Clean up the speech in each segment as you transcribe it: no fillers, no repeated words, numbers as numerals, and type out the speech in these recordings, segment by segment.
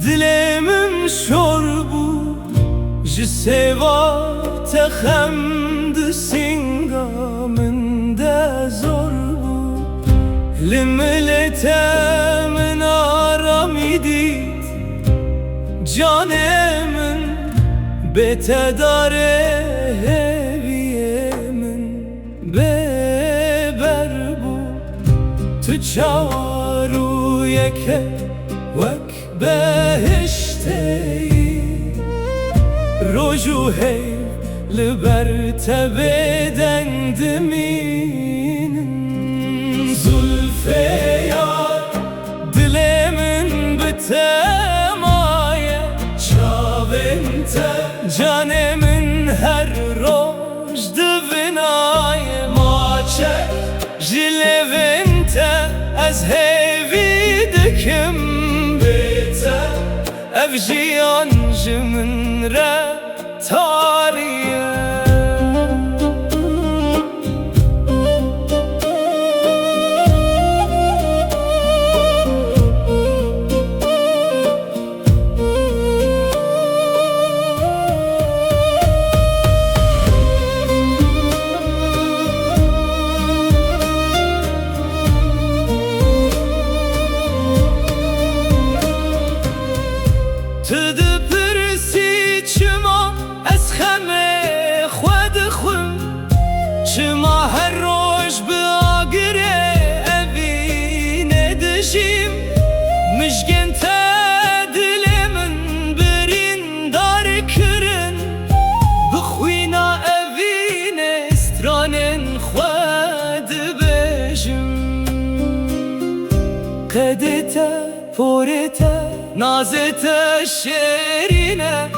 Dilemin şorbu ji seva te xemd singamın de zor bu li millete min aramidit canemin betedare heviyemin beber bu tu çaru yeke vek behişteyi roju hey liber tebeden diminin zulfe yar dilemin bitemaye çavente canemin her roj divinaye maçe jilevente az hevi dikim ev jiyan jimin re tariye چما هر روز به آگره اوینه دشیم مشگن تا دل من برین دار کرن بخوینا اوینه استرانن خواد بجم قدتا پورتا نازتا شیرینه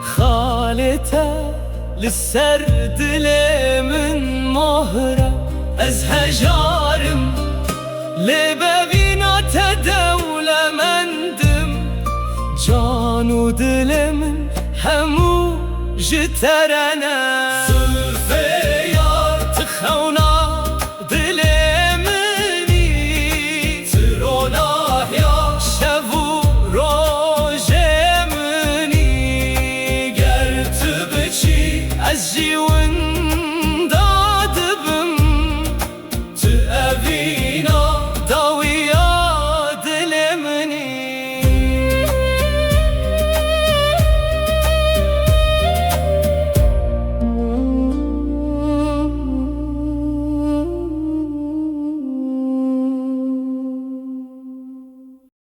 خالتا لسر دلمن مهرة از هجارم لبابينا تدولة مندم جان و دلمن همو جترنا